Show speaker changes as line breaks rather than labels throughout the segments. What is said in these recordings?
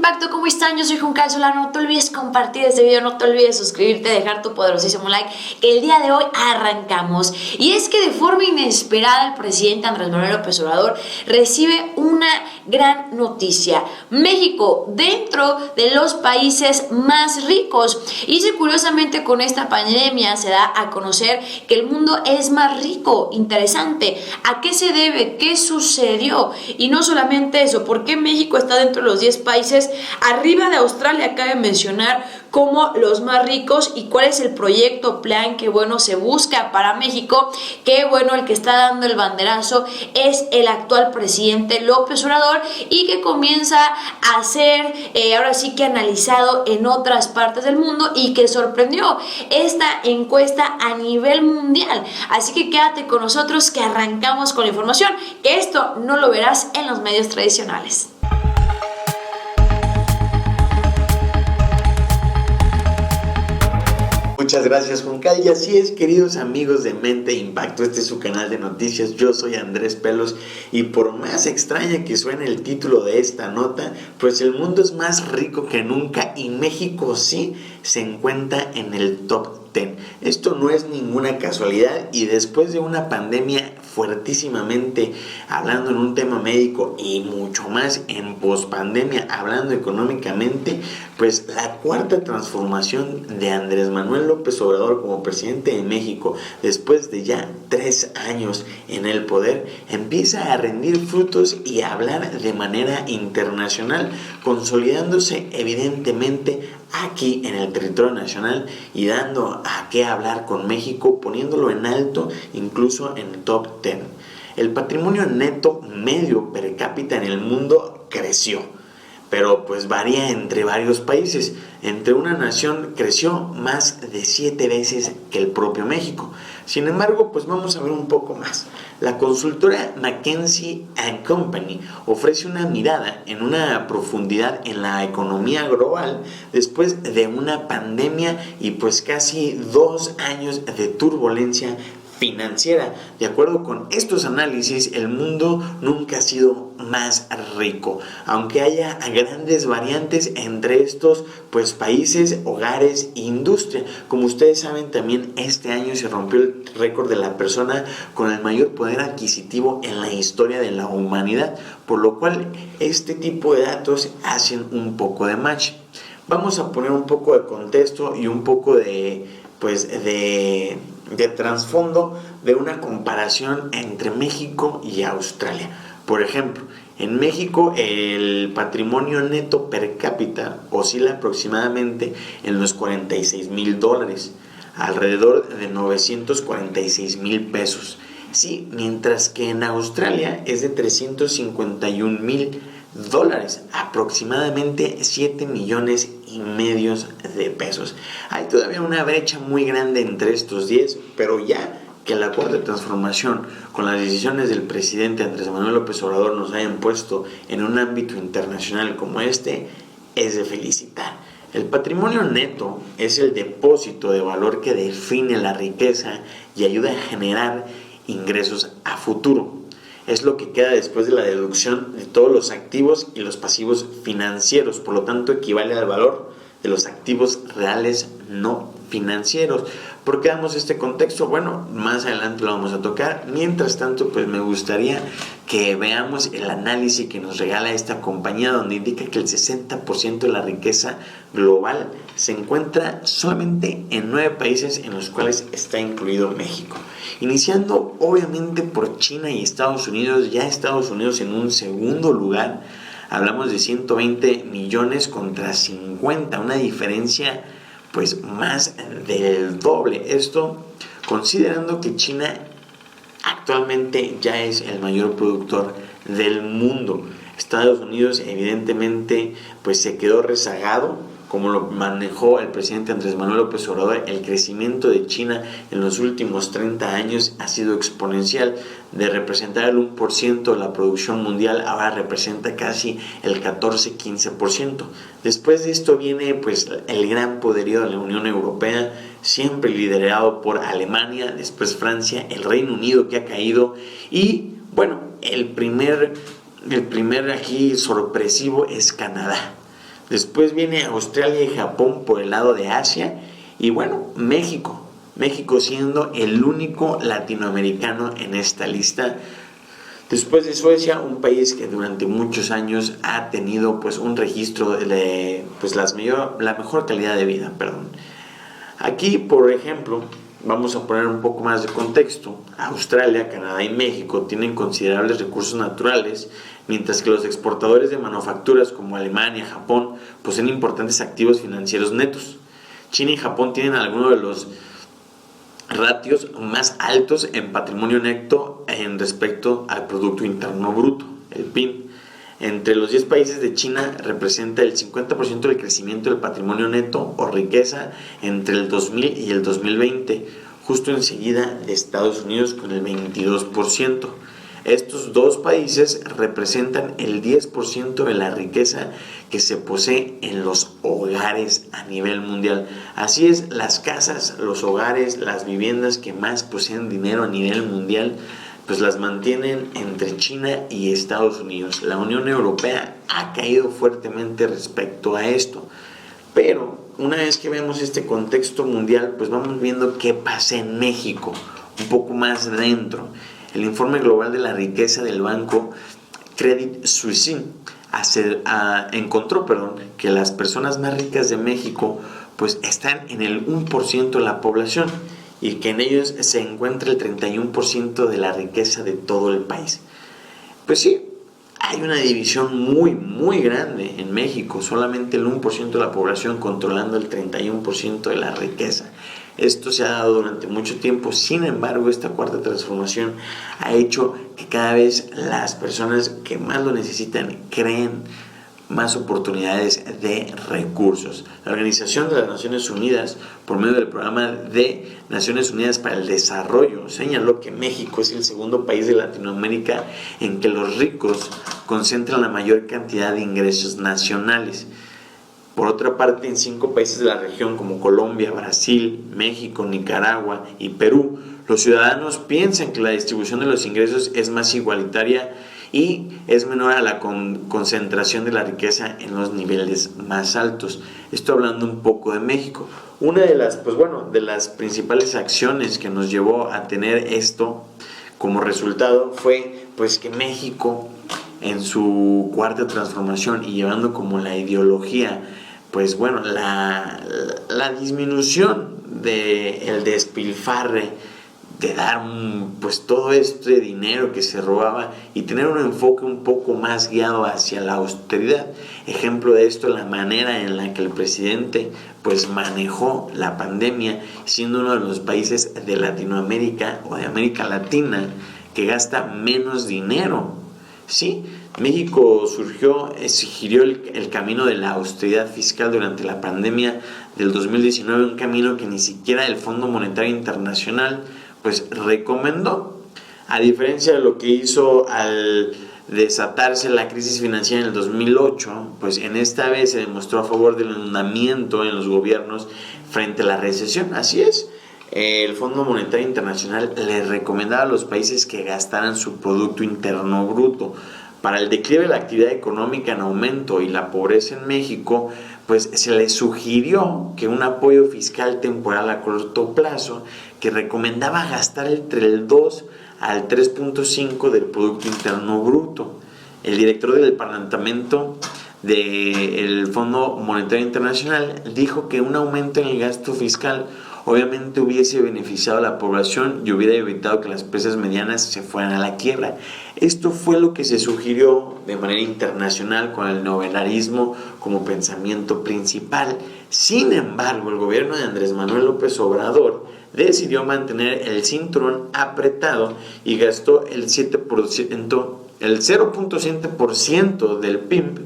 Impacto, ¿cómo están? Yo soy Juncal Solano. No te olvides compartir este video, no te olvides suscribirte, dejar tu poderosísimo like, que el día de hoy arrancamos. Y es que de forma inesperada el presidente Andrés Manuel López Obrador recibe una gran noticia. México dentro de los países más ricos. Y si curiosamente con esta pandemia se da a conocer que el mundo es más rico. Interesante. ¿A qué se debe? ¿Qué sucedió? Y no solamente eso, ¿por qué México está dentro de los 10 países arriba de Australia? Cabe mencionar como los más ricos y cuál es el proyecto, plan que bueno se busca para México, que bueno el que está dando el banderazo es el actual presidente López Obrador y que comienza a ser ahora sí que analizado en otras partes del mundo y que sorprendió esta encuesta a nivel mundial. Así que quédate con nosotros que arrancamos con la información, que esto no lo verás en los medios tradicionales.
Muchas gracias, Juncal. Y así es, queridos amigos de Mente Impacto, este es su canal de noticias. Yo soy Andrés Pelos y por más extraña que suene el título de esta nota, pues el mundo es más rico que nunca y México sí se encuentra en el top 10. Esto no es ninguna casualidad y después de una pandemia fuertísimamente hablando en un tema médico y mucho más en pospandemia hablando económicamente, pues la cuarta transformación de Andrés Manuel López Obrador como presidente de México después de ya 3 años en el poder empieza a rendir frutos y a hablar de manera internacional, consolidándose evidentemente aquí en el territorio nacional y dando a qué hablar con México, poniéndolo en alto incluso en el top 10. El patrimonio neto medio per cápita en el mundo creció, pero pues varía entre varios países. Entre una nación creció más de 7 veces que el propio México. Sin embargo, pues vamos a ver un poco más. La consultora McKinsey & Company ofrece una mirada en una profundidad en la economía global después de una pandemia y pues casi 2 años de turbulencia financiera. De acuerdo con estos análisis, el mundo nunca ha sido más rico, aunque haya grandes variantes entre estos pues países, hogares e industria. Como ustedes saben, también este año se rompió el récord de la persona con el mayor poder adquisitivo en la historia de la humanidad, por lo cual este tipo de datos hacen un poco de match. Vamos a poner un poco de contexto y un poco de trasfondo de una comparación entre México y Australia. Por ejemplo, en México el patrimonio neto per cápita oscila aproximadamente en los $46,000, alrededor de 946,000 pesos. Sí, mientras que en Australia es de 351,000 dólares, aproximadamente 7,5 millones de pesos. Hay todavía una brecha muy grande entre estos 10, pero ya que la cuarta transformación con las decisiones del presidente Andrés Manuel López Obrador nos hayan puesto en un ámbito internacional como este, es de felicitar. El patrimonio neto es el depósito de valor que define la riqueza y ayuda a generar ingresos a futuro. Es lo que queda después de la deducción de todos los activos y los pasivos financieros, por lo tanto equivale al valor de los activos reales no financieros. ¿Por qué damos este contexto? Bueno, más adelante lo vamos a tocar. Mientras tanto, pues me gustaría que veamos el análisis que nos regala esta compañía, donde indica que el 60% de la riqueza global se encuentra solamente en 9 países, en los cuales está incluido México. Iniciando obviamente por China y Estados Unidos, ya Estados Unidos en un segundo lugar, hablamos de 120 millones contra 50, una diferencia pues más del doble. Esto considerando que China actualmente ya es el mayor productor del mundo. Estados Unidos evidentemente pues se quedó rezagado, como lo manejó el presidente Andrés Manuel López Obrador. El crecimiento de China en los últimos 30 años ha sido exponencial. De representar el 1% de la producción mundial, ahora representa casi el 14-15%. Después de esto viene pues el gran poderío de la Unión Europea, siempre liderado por Alemania, después Francia, el Reino Unido, que ha caído, y bueno, el primer aquí sorpresivo es Canadá. Después viene Australia y Japón por el lado de Asia. Y bueno, México. México siendo el único latinoamericano en esta lista. Después de Suecia, un país que durante muchos años ha tenido pues un registro de pues la mejor calidad de vida, perdón. Aquí, por ejemplo, vamos a poner un poco más de contexto. Australia, Canadá y México tienen considerables recursos naturales, mientras que los exportadores de manufacturas como Alemania, Japón, poseen importantes activos financieros netos. China y Japón tienen algunos de los ratios más altos en patrimonio neto en respecto al Producto Interno Bruto, el PIB. Entre los 10 países de China representa el 50% del crecimiento del patrimonio neto o riqueza entre el 2000 y el 2020, justo enseguida de Estados Unidos con el 22%. Estos dos países representan el 10% de la riqueza que se posee en los hogares a nivel mundial. Así es, las casas, los hogares, las viviendas que más poseen dinero a nivel mundial, pues las mantienen entre China y Estados Unidos. La Unión Europea ha caído fuertemente respecto a esto. Pero una vez que vemos este contexto mundial, pues vamos viendo qué pasa en México, un poco más dentro. El informe global de la riqueza del banco Credit Suisse encontró que las personas más ricas de México pues están en el 1% de la población y que en ellos se encuentra el 31% de la riqueza de todo el país. Pues sí, hay una división muy grande en México, solamente el 1% de la población controlando el 31% de la riqueza. Esto se ha dado durante mucho tiempo, sin embargo, esta cuarta transformación ha hecho que cada vez las personas que más lo necesitan creen más oportunidades de recursos. La Organización de las Naciones Unidas, por medio del Programa de Naciones Unidas para el Desarrollo, señaló que México es el segundo país de Latinoamérica en que los ricos concentran la mayor cantidad de ingresos nacionales. Por otra parte, en 5 países de la región como Colombia, Brasil, México, Nicaragua y Perú, los ciudadanos piensan que la distribución de los ingresos es más igualitaria y es menor a la concentración de la riqueza en los niveles más altos. Esto hablando un poco de México. Una de las principales acciones que nos llevó a tener esto como resultado fue pues que México, en su cuarta transformación y llevando como la ideología pues bueno, la disminución del despilfarre, de dar pues todo este dinero que se robaba y tener un enfoque un poco más guiado hacia la austeridad. Ejemplo de esto, la manera en la que el presidente pues manejó la pandemia, siendo uno de los países de Latinoamérica o de América Latina que gasta menos dinero. Sí, México sugirió el camino de la austeridad fiscal durante la pandemia del 2019, un camino que ni siquiera el Fondo Monetario Internacional pues recomendó, a diferencia de lo que hizo al desatarse la crisis financiera en el 2008, pues en esta vez se demostró a favor del endeudamiento en los gobiernos frente a la recesión. Así es, el Fondo Monetario Internacional le recomendaba a los países que gastaran su Producto Interno Bruto. Para el declive de la actividad económica en aumento y la pobreza en México, pues se le sugirió que un apoyo fiscal temporal a corto plazo que recomendaba gastar entre el 2 al 3.5 del Producto Interno Bruto. El director del departamento del Fondo Monetario Internacional dijo que un aumento en el gasto fiscal obviamente hubiese beneficiado a la población y hubiera evitado que las empresas medianas se fueran a la quiebra. Esto fue lo que se sugirió de manera internacional con el neoliberalismo como pensamiento principal. Sin embargo, el gobierno de Andrés Manuel López Obrador decidió mantener el cinturón apretado y gastó el 0.7% del PIB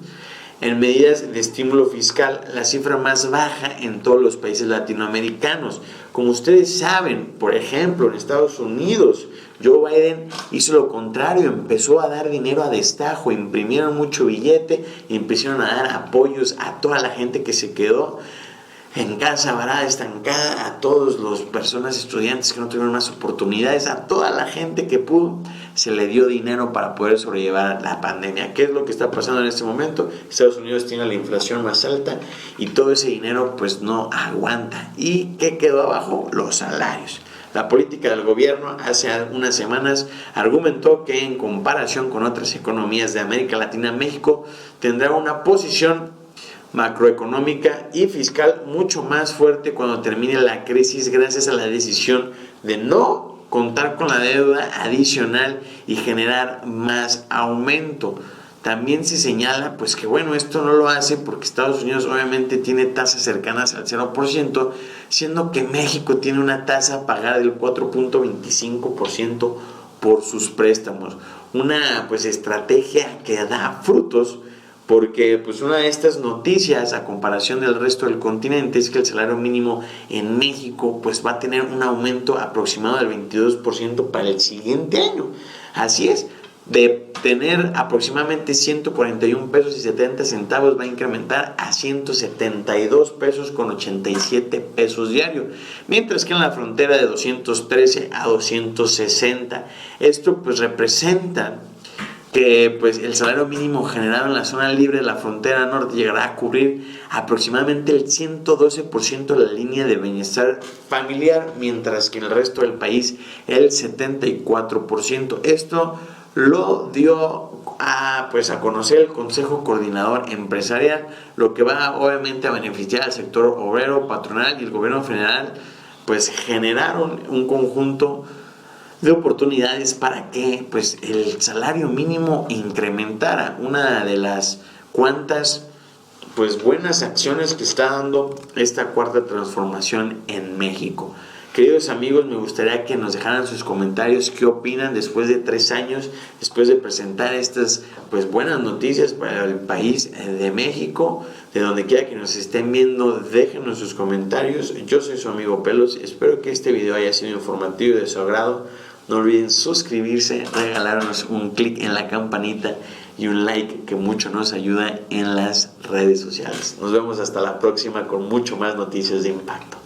en medidas de estímulo fiscal, la cifra más baja en todos los países latinoamericanos. Como ustedes saben, por ejemplo, en Estados Unidos, Joe Biden hizo lo contrario, empezó a dar dinero a destajo, imprimieron mucho billete y empezaron a dar apoyos a toda la gente que se quedó en casa varada, estancada, a todas las personas, estudiantes que no tuvieron más oportunidades, a toda la gente que pudo, se le dio dinero para poder sobrellevar la pandemia. ¿Qué es lo que está pasando en este momento? Estados Unidos tiene la inflación más alta y todo ese dinero pues no aguanta. ¿Y qué quedó abajo? Los salarios. La política del gobierno hace unas semanas argumentó que en comparación con otras economías de América Latina, México tendrá una posición macroeconómica y fiscal mucho más fuerte cuando termine la crisis, gracias a la decisión de no contar con la deuda adicional y generar más aumento. También se señala pues que bueno, esto no lo hace porque Estados Unidos obviamente tiene tasas cercanas al 0%, siendo que México tiene una tasa pagada del 4.25% por sus préstamos. Una pues estrategia que da frutos, porque pues una de estas noticias a comparación del resto del continente es que el salario mínimo en México pues va a tener un aumento aproximado del 22% para el siguiente año. Así es, de tener aproximadamente 141 pesos y 70 centavos va a incrementar a 172 pesos con 87 pesos diario, mientras que en la frontera de 213 a 260. Esto pues representa que pues el salario mínimo generado en la zona libre de la frontera norte llegará a cubrir aproximadamente el 112% de la línea de bienestar familiar, mientras que en el resto del país el 74%. Esto lo dio a conocer el Consejo Coordinador Empresarial, lo que va obviamente a beneficiar al sector obrero, patronal y el gobierno federal, pues generaron un conjunto de oportunidades para que pues el salario mínimo incrementara. Una de las cuantas pues buenas acciones que está dando esta cuarta transformación en México. Queridos amigos, me gustaría que nos dejaran sus comentarios, qué opinan después de 3 años, después de presentar estas pues buenas noticias para el país de México. De donde quiera que nos estén viendo, déjenos sus comentarios. Yo soy su amigo Pelos, espero que este video haya sido informativo y de su agrado. No olviden suscribirse, regalarnos un clic en la campanita y un like que mucho nos ayuda en las redes sociales. Nos vemos hasta la próxima con mucho más noticias de impacto.